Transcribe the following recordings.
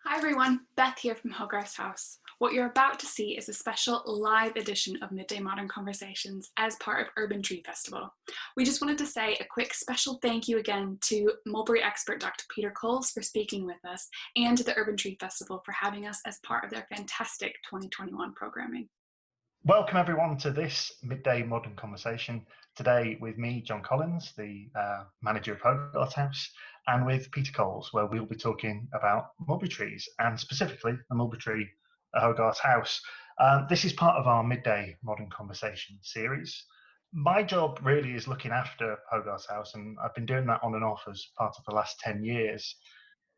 Hi everyone, Beth here from Hogarth's house. What you're about to see is a special live edition of Midday Modern Conversations as part of Urban Tree Festival. We just wanted to say a quick special thank you again to Mulberry expert Dr. Peter Coles for speaking with us and to the Urban Tree Festival for having us as part of their fantastic 2021 programming. Welcome everyone to this Midday Modern Conversation. Today with me, John Collins, the manager of Hogarth House, and with Peter Coles, where we'll be talking about mulberry trees and specifically a mulberry tree at Hogarth House. This is part of our Midday Modern Conversation series. My job really is looking after Hogarth House, and I've been doing that on and off as part of the last 10 years.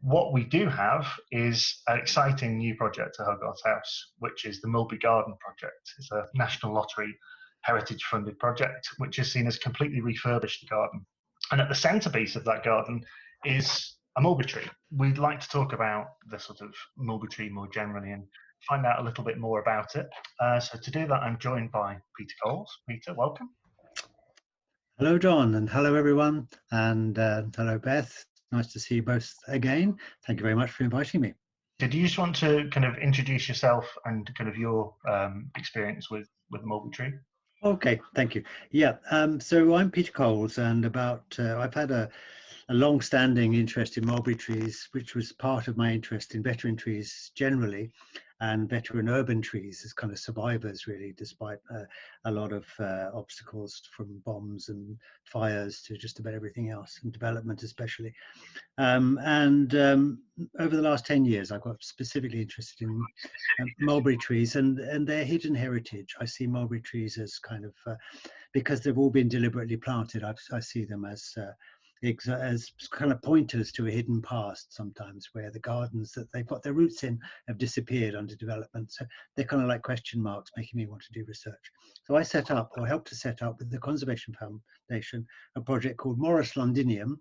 What we do have is an exciting new project at Hogarth House, which is the Mulberry Garden project. It's a National Lottery heritage funded project, which has seen us completely refurbish the garden. And at the centrepiece of that garden is a mulberry tree. We'd like to talk about the sort of mulberry tree more generally and find out a little bit more about it. So to do that, I'm joined by Peter Coles. Peter, welcome. Hello, John, and hello, everyone, and hello, Beth. Nice to see you both again. Thank you very much for inviting me. Did you just want to kind of introduce yourself and kind of your experience with the mulberry tree? Okay, thank you. Yeah, so I'm Peter Coles, and I've had a long-standing interest in mulberry trees, which was part of my interest in veteran trees generally, and veteran urban trees as kind of survivors, really, despite a lot of obstacles from bombs and fires to just about everything else, and development especially. Over the last 10 years, I've got specifically interested in mulberry trees and their hidden heritage. I see mulberry trees as kind of, because they've all been deliberately planted, I see them as kind of pointers to a hidden past sometimes, where the gardens that they've got their roots in have disappeared under development. So they're kind of like question marks, making me want to do research. So I set up, or helped to set up with the Conservation Foundation, a project called Morris Londinium.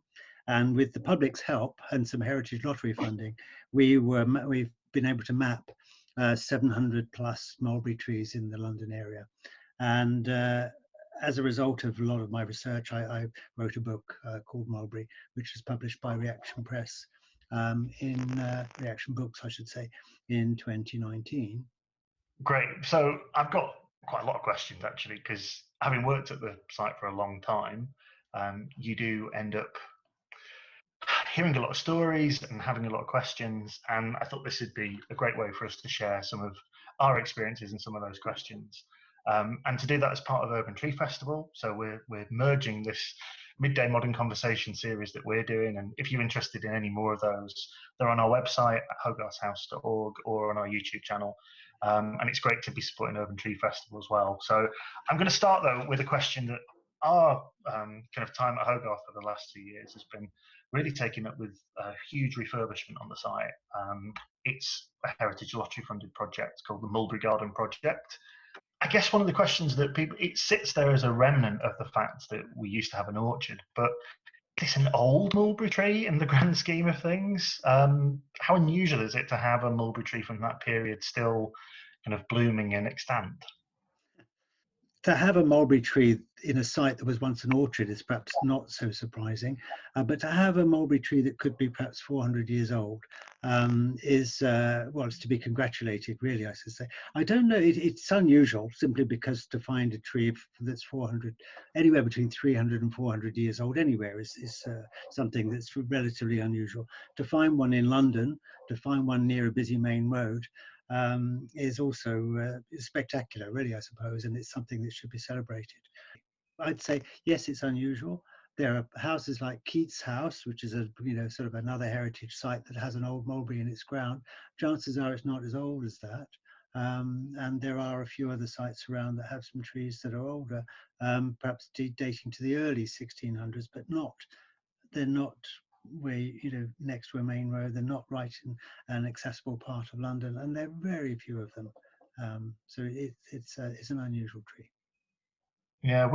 And with the public's help and some Heritage Lottery funding, we've been able to map 700 plus mulberry trees in the London area. And as a result of a lot of my research, I wrote a book called Mulberry, which was published by Reaction Press Reaction Books, I should say, in 2019. Great. So I've got quite a lot of questions actually, because having worked at the site for a long time, you do end up hearing a lot of stories and having a lot of questions. And I thought this would be a great way for us to share some of our experiences and some of those questions. And to do that as part of Urban Tree Festival. So we're merging this Midday Modern Conversation series that we're doing. And if you're interested in any more of those, they're on our website at hogarthhouse.org or on our YouTube channel. And it's great to be supporting Urban Tree Festival as well. So I'm going to start though with a question that our kind of time at Hogarth for the last 2 years has been really taken up with a huge refurbishment on the site. It's a Heritage Lottery funded project called the Mulberry Garden Project. I guess one of the questions that it sits there as a remnant of the fact that we used to have an orchard, but it's an old mulberry tree in the grand scheme of things. How unusual is it to have a mulberry tree from that period still kind of blooming and extant? To have a mulberry tree in a site that was once an orchard is perhaps not so surprising, but to have a mulberry tree that could be perhaps 400 years old is, well, it's to be congratulated, really, I should say. I don't know, it's unusual simply because to find a tree that's 400, anywhere between 300 and 400 years old anywhere is something that's relatively unusual. To find one in London, to find one near a busy main road, is also spectacular, really, I suppose, and it's something that should be celebrated. I'd say, yes, it's unusual. There are houses like Keats House, which is sort of another heritage site that has an old mulberry in its ground. Chances are it's not as old as that. And there are a few other sites around that have some trees that are older, perhaps dating to the early 1600s, but they're not where, next to a main road. They're not right in an accessible part of London, and there are very few of them. So it's an unusual tree. Yeah,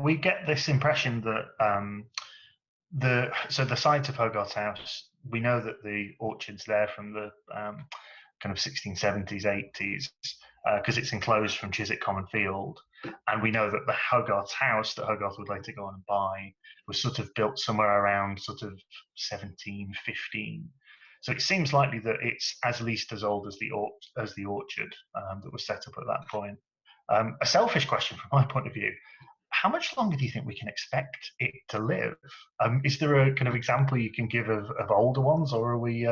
we get this impression that the site of Hogarth House, we know that the orchard's there from the kind of 1670s, 80s, because it's enclosed from Chiswick Common Field. And we know that the Hogarth house that Hogarth would later go on and buy was sort of built somewhere around sort of 1715. So it seems likely that it's at least as old as the orchard that was set up at that point. A selfish question from my point of view: how much longer do you think we can expect it to live? Is there a kind of example you can give of older ones, or are we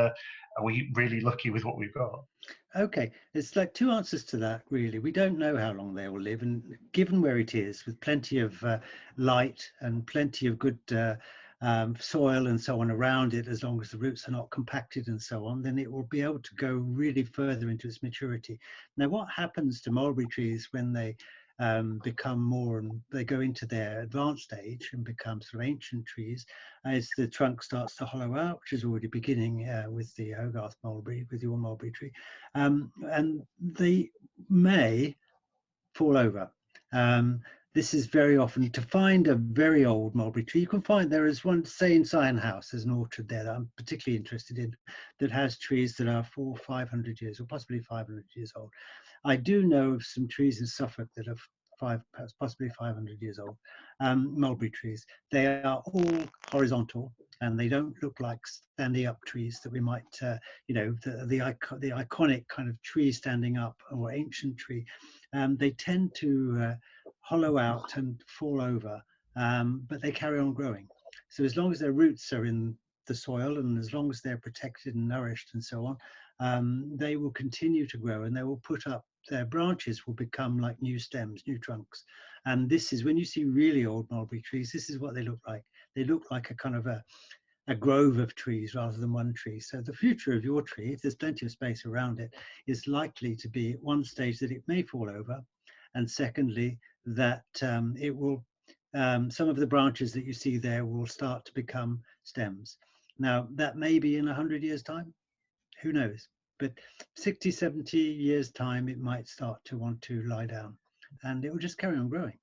really lucky with what we've got? Okay, it's like two answers to that, really. We don't know how long they will live, and given where it is, with plenty of light and plenty of good soil and so on around it, as long as the roots are not compacted and so on, then it will be able to go really further into its maturity. Now, what happens to mulberry trees when they become more and they go into their advanced age and become sort of ancient trees, as the trunk starts to hollow out, which is already beginning with the Hogarth mulberry, with your mulberry tree, and they may fall over. This is very often, to find a very old mulberry tree, you can find, there is one, say in Sion House, there's an orchard there that I'm particularly interested in, that has trees that are 400 or 500 years, or possibly 500 years old. I do know of some trees in Suffolk that are possibly 500 years old, mulberry trees. They are all horizontal, and they don't look like standing up trees that we might, the iconic kind of tree standing up or ancient tree. They tend to hollow out and fall over, but they carry on growing. So as long as their roots are in the soil, and as long as they're protected and nourished and so on, they will continue to grow, and they will put up, their branches will become like new stems, new trunks. And this is, when you see really old mulberry trees, this is what they look like. They look like a kind of a grove of trees rather than one tree. So the future of your tree, if there's plenty of space around it, is likely to be at one stage that it may fall over, and secondly, that it will, some of the branches that you see there will start to become stems. Now, that may be in 100 years' time, who knows? But 60, 70 years' time, it might start to want to lie down, and it will just carry on growing.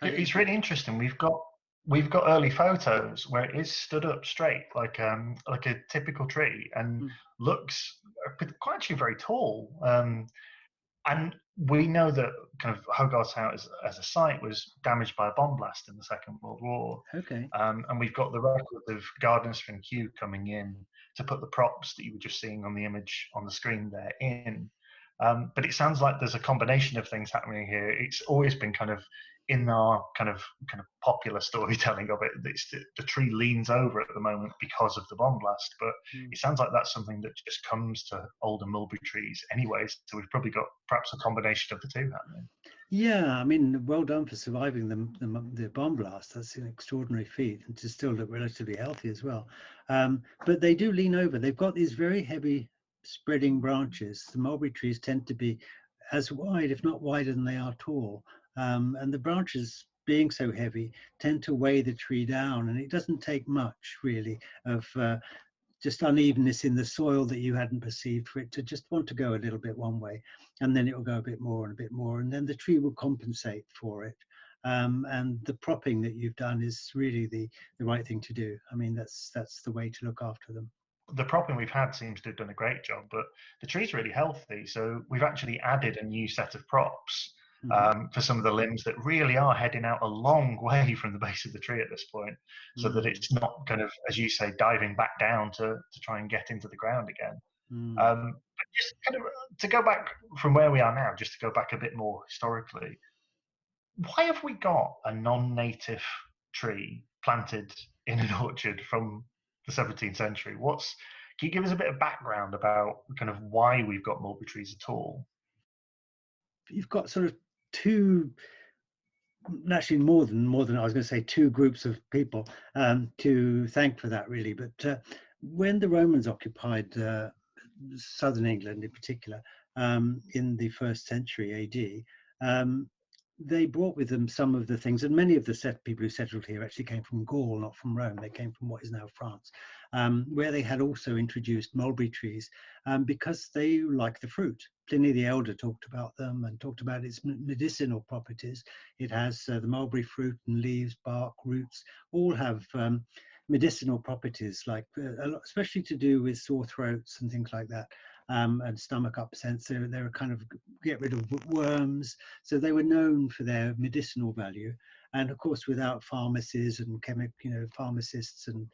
It's really interesting. We've got early photos where it is stood up straight, like a typical tree, and looks quite actually very tall. And we know that kind of Hogarth's house as a site was damaged by a bomb blast in the Second World War. Okay. And we've got the record of gardeners from Kew coming in to put the props that you were just seeing on the image on the screen there in. But it sounds like there's a combination of things happening here. It's always been kind of in our kind of popular storytelling of it. The tree leans over at the moment because of the bomb blast, but it sounds like that's something that just comes to older mulberry trees anyway. So we've probably got perhaps a combination of the two happening. Yeah, I mean, well done for surviving the bomb blast. That's an extraordinary feat, and to still look relatively healthy as well. But they do lean over. They've got these very heavy spreading branches. The mulberry trees tend to be as wide, if not wider, than they are tall. And the branches, being so heavy, tend to weigh the tree down. And it doesn't take much, really, of just unevenness in the soil that you hadn't perceived for it to just want to go a little bit one way, and then it will go a bit more and a bit more, and then the tree will compensate for it. And the propping that you've done is really the right thing to do. I mean, that's the way to look after them. The propping we've had seems to have done a great job, but the tree's really healthy, so we've actually added a new set of props for some of the limbs that really are heading out a long way from the base of the tree at this point, so that it's not kind of, as you say, diving back down to try and get into the ground again. Just kind of to go back from where we are now, just to go back a bit more historically, why have we got a non-native tree planted in an orchard from the 17th century? Can you give us a bit of background about kind of why we've got mulberry trees at all? You've got sort of two, actually more than I was going to say, two groups of people to thank for that, really. But when the Romans occupied southern England in particular, in the 1st century AD, they brought with them some of the things, and many of the people who settled here actually came from Gaul, not from Rome. They came from what is now France, where they had also introduced mulberry trees because they like the fruit. Pliny the Elder talked about them and talked about its medicinal properties. It has the mulberry fruit and leaves, bark, roots, all have medicinal properties, like especially to do with sore throats and things like that. And stomach upsets. They were kind of get rid of worms. So they were known for their medicinal value. And of course, without pharmacies and pharmacists and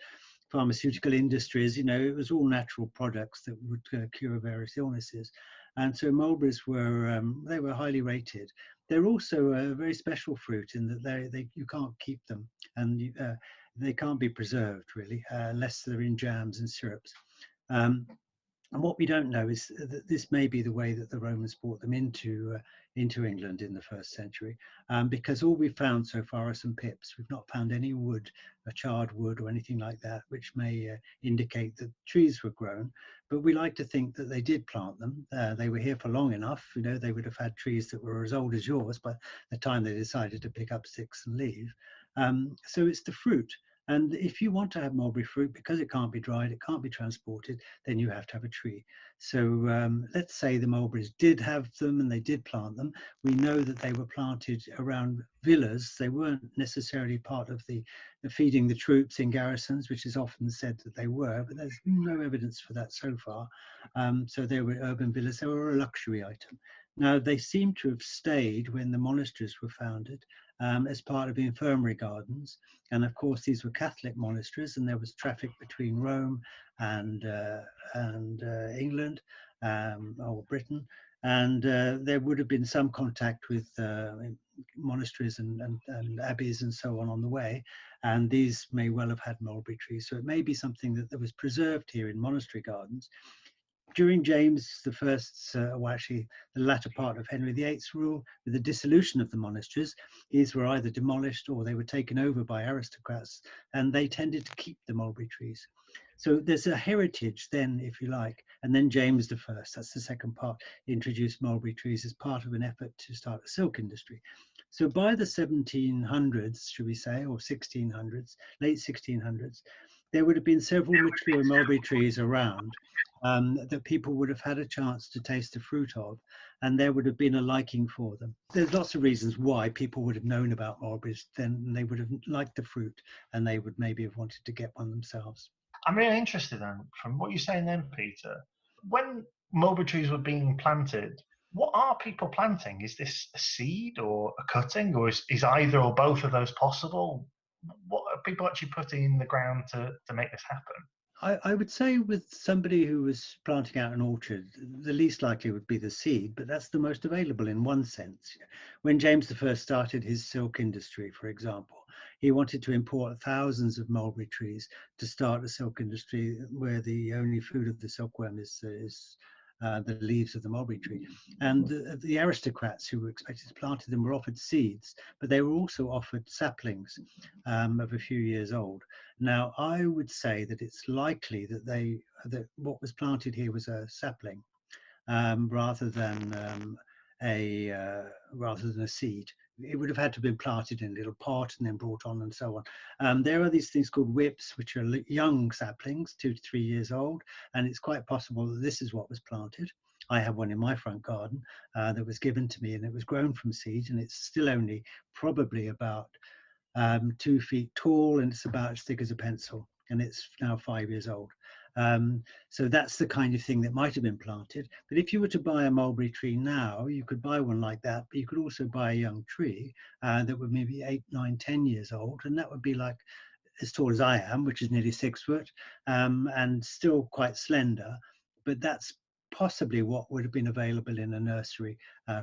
pharmaceutical industries. It was all natural products that would cure various illnesses. And so mulberries were they were highly rated. They're also a very special fruit in that you can't keep them, and they can't be preserved really unless they're in jams and syrups. And what we don't know is that this may be the way that the Romans brought them into England in the 1st century, because all we've found so far are some pips. We've not found any wood, a charred wood or anything like that, which may indicate that trees were grown. But we like to think that they did plant them. They were here for long enough. They would have had trees that were as old as yours by the time they decided to pick up sticks and leave. So it's the fruit. And if you want to have mulberry fruit, because it can't be dried, it can't be transported, then you have to have a tree. So let's say the mulberries did have them and they did plant them. We know that they were planted around villas. They weren't necessarily part of the feeding the troops in garrisons, which is often said that they were, but there's no evidence for that so far. So they were urban villas. They were a luxury item. Now, they seem to have stayed when the monasteries were founded as part of the infirmary gardens. And of course, these were Catholic monasteries, and there was traffic between Rome and England or Britain. And there would have been some contact with monasteries and abbeys and so on the way. And these may well have had mulberry trees. So it may be something that was preserved here in monastery gardens. During James I's, well, actually the latter part of Henry VIII's rule, with the dissolution of the monasteries, these were either demolished or they were taken over by aristocrats, and they tended to keep the mulberry trees. So there's a heritage then, if you like, and then James I, that's the second part, introduced mulberry trees as part of an effort to start a silk industry. So by the 1700s, should we say, or 1600s, late 1600s, there would have been several mature mulberry trees around that people would have had a chance to taste the fruit of, and there would have been a liking for them. There's lots of reasons why people would have known about mulberries, then they would have liked the fruit, and they would maybe have wanted to get one themselves. I'm really interested then, from what you're saying then, Peter, when mulberry trees were being planted, what are people planting? Is this a seed or a cutting, or is either or both of those possible? What are people actually putting in the ground to make this happen? I would say with somebody who was planting out an orchard, the least likely would be the seed, but that's the most available in one sense. When James I started his silk industry, for example, he wanted to import thousands of mulberry trees to start a silk industry where the only food of the silkworm is the leaves of the mulberry tree. And the aristocrats who were expected to plant them were offered seeds, but they were also offered saplings of a few years old. Now, I would say that it's likely that what was planted here was a sapling rather than a seed. It would have had to have been planted in a little pot and then brought on and so on. There are these things called whips, which are young saplings, 2 to 3 years old, and it's quite possible that this is what was planted. I have one in my front garden that was given to me, and it was grown from seed, and it's still only probably about 2 feet tall, and it's about as thick as a pencil, and it's now 5 years old. So that's the kind of thing that might have been planted. But if you were to buy a mulberry tree now, you could buy one like that, but you could also buy a young tree that would maybe 8, 9, 10 years old, and that would be like as tall as I am, which is nearly 6 foot, and still quite slender. But that's possibly what would have been available in a nursery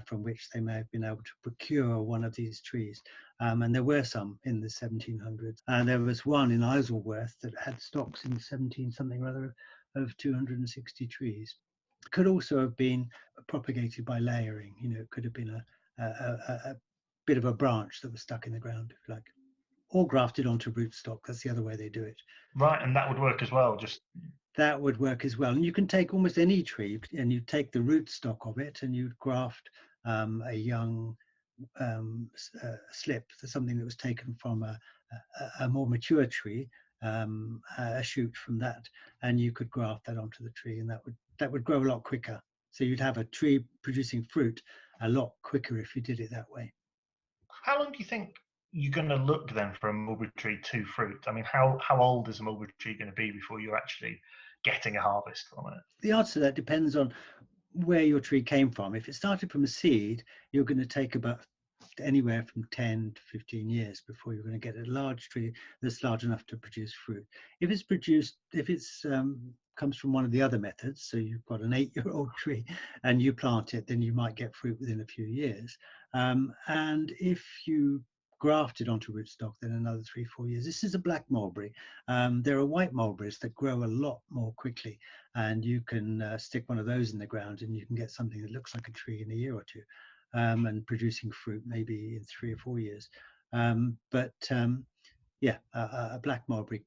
from which they may have been able to procure one of these trees. And there were some in the 1700s. And there was one in Isleworth that had stocks in 17 something or other of 260 trees. It could also have been propagated by layering. It could have been a bit of a branch that was stuck in the ground, if you like, or grafted onto rootstock. That's the other way they do it. Right, and that would work as well. That would work as well. And you can take almost any tree and you take the rootstock of it and you'd graft a young slip, something that was taken from a more mature tree, a shoot from that, and you could graft that onto the tree, and that would grow a lot quicker. So you'd have a tree producing fruit a lot quicker if you did it that way. How long do you think you're going to look then for a mulberry tree to fruit? I mean, how old is a mulberry tree going to be before you're actually getting a harvest from it? The answer to that depends on where your tree came from. If it started from a seed, you're going to take about anywhere from 10 to 15 years before you're going to get a large tree that's large enough to produce fruit. If it's comes from one of the other methods, so you've got an 8-year-old tree and you plant it, then you might get fruit within a few years. And if you graft it onto rootstock, then another 3-4 years. This is a black mulberry. There are white mulberries that grow a lot more quickly, and you can stick one of those in the ground and you can get something that looks like a tree in a year or two, and producing fruit maybe in 3 or 4 years. Yeah, a black mulberry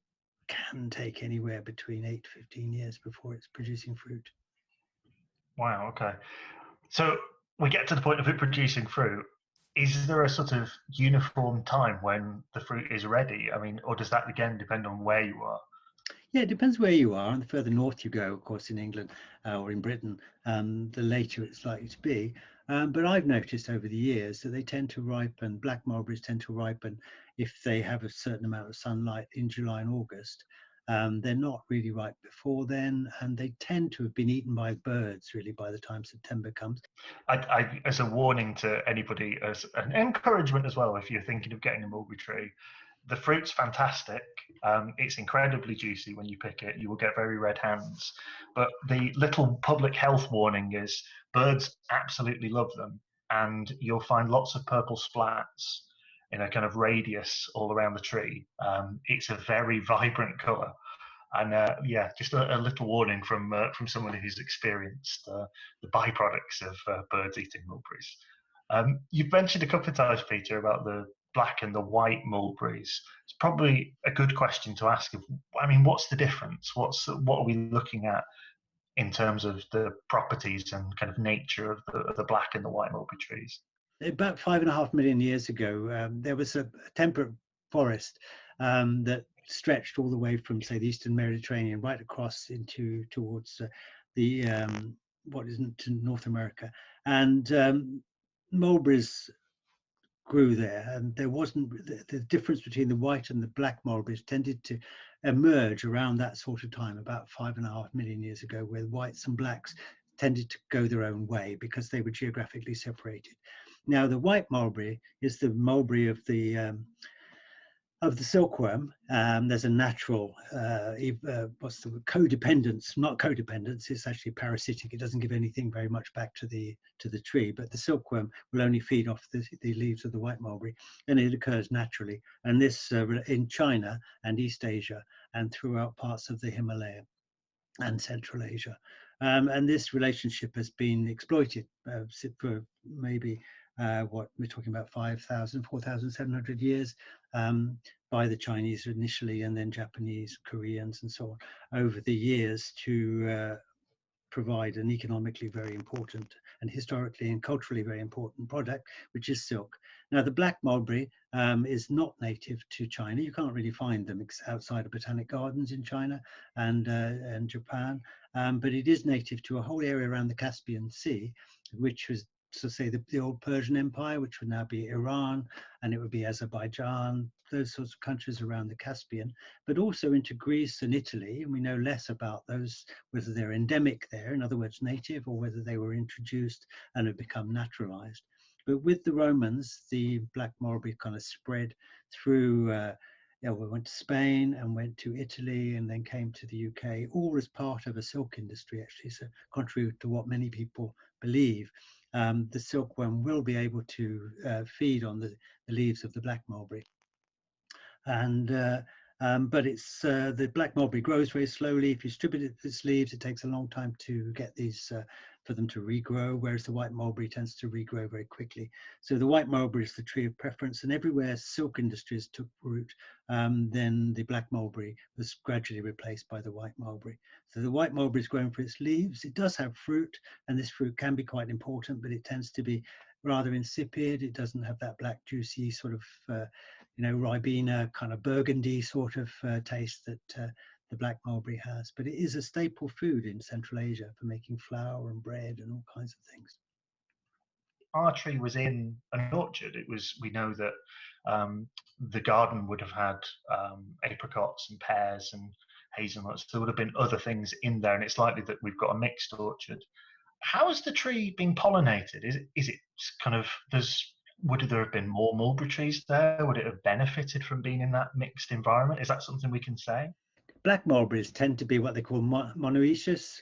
can take anywhere between 8 to 15 years before it's producing fruit. Wow, okay. So we get to the point of it producing fruit. Is there a sort of uniform time when the fruit is ready? I mean, or does that again depend on where you are? Yeah, it depends where you are. And the further north you go, of course, in England or in Britain, the later it's likely to be. But I've noticed over the years that they tend to ripen, black mulberries tend to ripen if they have a certain amount of sunlight in July and August. They're not really ripe before then, and they tend to have been eaten by birds really by the time September comes. As a warning to anybody, as an encouragement as well, if you're thinking of getting a mulberry tree, the fruit's fantastic. It's incredibly juicy when you pick it. You will get very red hands. But the little public health warning is birds absolutely love them, and you'll find lots of purple splats in a kind of radius all around the tree. It's a very vibrant colour. And yeah, just a little warning from someone who's experienced the byproducts of birds eating mulberries. You've mentioned a couple of times, Peter, about the black and the white mulberries. It's probably a good question to ask. I mean, what's the difference? What are we looking at in terms of the properties and kind of nature of the black and the white mulberry trees? About 5.5 million years ago, there was a temperate forest that stretched all the way from, say, the Eastern Mediterranean right across towards what is to North America, and mulberries grew there, and there wasn't the difference between the white and the black mulberries tended to emerge around that sort of time, about 5.5 million years ago, where whites and blacks tended to go their own way because they were geographically separated. Now, the white mulberry is the mulberry of the silkworm. There's a natural codependence, not codependence, it's actually parasitic. It doesn't give anything very much back to the tree, but the silkworm will only feed off the leaves of the white mulberry, and it occurs naturally. And this in China and East Asia and throughout parts of the Himalaya and Central Asia. And this relationship has been exploited for maybe what we're talking about 4,700 years by the Chinese initially, and then Japanese, Koreans, and so on over the years to provide an economically very important and historically and culturally very important product, which is silk. Now, the black mulberry is not native to China. You can't really find them outside of botanic gardens in China and Japan, but it is native to a whole area around the Caspian Sea, which was, so say, the old Persian Empire, which would now be Iran, and it would be Azerbaijan, those sorts of countries around the Caspian, but also into Greece and Italy. And we know less about those, whether they're endemic there, in other words, native, or whether they were introduced and have become naturalized. But with the Romans, the black mulberry kind of spread through, we went to Spain and went to Italy and then came to the UK, all as part of a silk industry, actually. So contrary to what many people believe, the silkworm will be able to feed on the leaves of the black mulberry. And but it's the black mulberry grows very slowly. If you strip its leaves, it takes a long time to get these for them to regrow, whereas the white mulberry tends to regrow very quickly. So the white mulberry is the tree of preference, and everywhere silk industries took root, then the black mulberry was gradually replaced by the white mulberry. So the white mulberry is grown for its leaves. It does have fruit, and this fruit can be quite important, but it tends to be rather insipid. It doesn't have that black juicy sort of Ribena kind of burgundy sort of taste that the black mulberry has. But it is a staple food in Central Asia for making flour and bread and all kinds of things. Our tree was in an orchard. We know that the garden would have had apricots and pears and hazelnuts. There would have been other things in there, and it's likely that we've got a mixed orchard. How is the tree being pollinated? Is it kind of, there's would there have been more mulberry trees there? Would it have benefited from being in that mixed environment? Is that something we can say? Black mulberries tend to be what they call monoecious,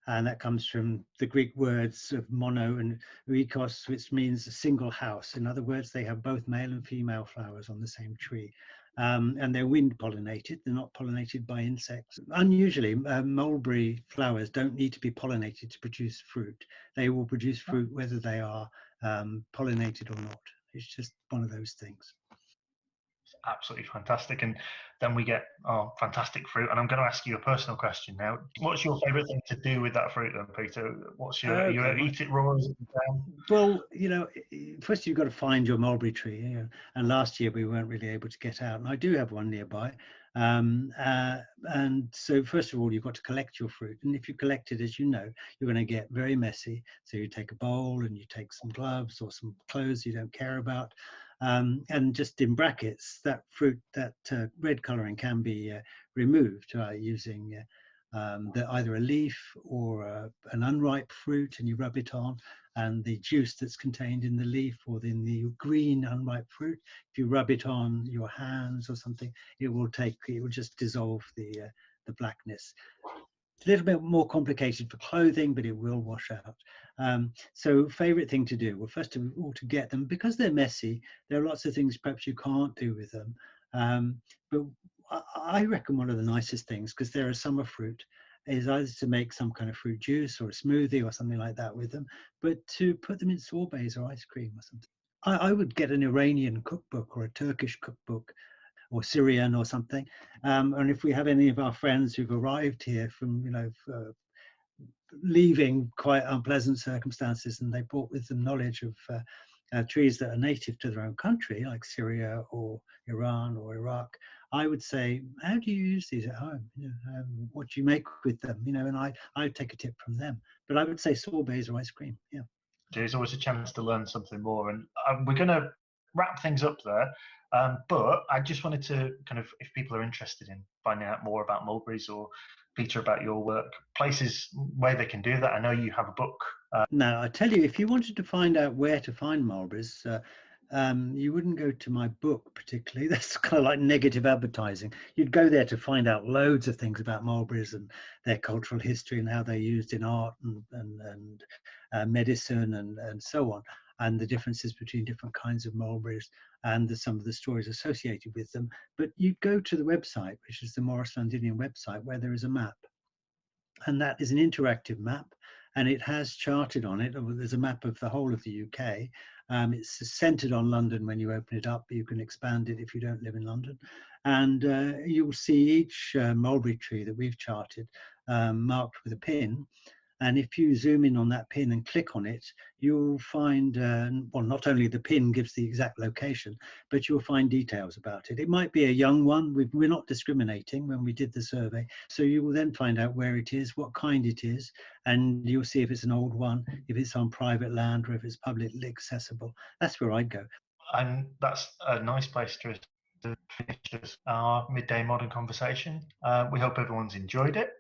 and that comes from the Greek words of mono and oikos, which means a single house. In other words, they have both male and female flowers on the same tree. And they're wind pollinated. They're not pollinated by insects. Unusually, mulberry flowers don't need to be pollinated to produce fruit. They will produce fruit whether they are pollinated or not. It's just one of those things. Absolutely fantastic. And then we get fantastic fruit. And I'm going to ask you a personal question now. What's your favourite thing to do with that fruit then, Peter? What's your, Okay, you eat it raw? Is it down? well, first you've got to find your mulberry tree. And last year we weren't really able to get out. And I do have one nearby. And so first of all, you've got to collect your fruit. And if you collect it, as you know, you're going to get very messy. So you take a bowl and you take some gloves or some clothes you don't care about. And just in brackets, that fruit, that red colouring can be removed using either a leaf or an unripe fruit, and you rub it on, and the juice that's contained in the leaf or in the green unripe fruit, if you rub it on your hands or something, it will just dissolve the blackness. It's a little bit more complicated for clothing, but it will wash out. So favorite thing to do, well, first of all, to get them, because they're messy, there are lots of things perhaps you can't do with them. But I reckon one of the nicest things, because they're a summer fruit, is either to make some kind of fruit juice or a smoothie or something like that with them, but to put them in sorbets or ice cream or something. I would get an Iranian cookbook or a Turkish cookbook or Syrian or something. And if we have any of our friends who've arrived here from, leaving quite unpleasant circumstances, and they brought with them knowledge of trees that are native to their own country, like Syria or Iran or Iraq, I would say, how do you use these at home? What do you make with them? And I'd take a tip from them. But I would say sorbets or ice cream. Yeah. There's always a chance to learn something more. And we're going to wrap things up there. But I just wanted to kind of, if people are interested in finding out more about mulberries or Peter about your work, places where they can do that. I know you have a book. Now, I tell you, if you wanted to find out where to find mulberries, you wouldn't go to my book particularly. That's kind of like negative advertising. You'd go there to find out loads of things about mulberries and their cultural history and how they're used in art and medicine and so on, and the differences between different kinds of mulberries and some of the stories associated with them. But you'd go to the website, which is the Morris Londinian website, where there is a map. And that is an interactive map, and it has charted on it. There's a map of the whole of the UK. It's centered on London when you open it up, but you can expand it if you don't live in London. And you'll see each mulberry tree that we've charted marked with a pin. And if you zoom in on that pin and click on it, you'll find, well, not only the pin gives the exact location, but you'll find details about it. It might be a young one. We're not discriminating when we did the survey. So you will then find out where it is, what kind it is, and you'll see if it's an old one, if it's on private land, or if it's publicly accessible. That's where I'd go. And that's a nice place to finish our midday modern conversation. We hope everyone's enjoyed it.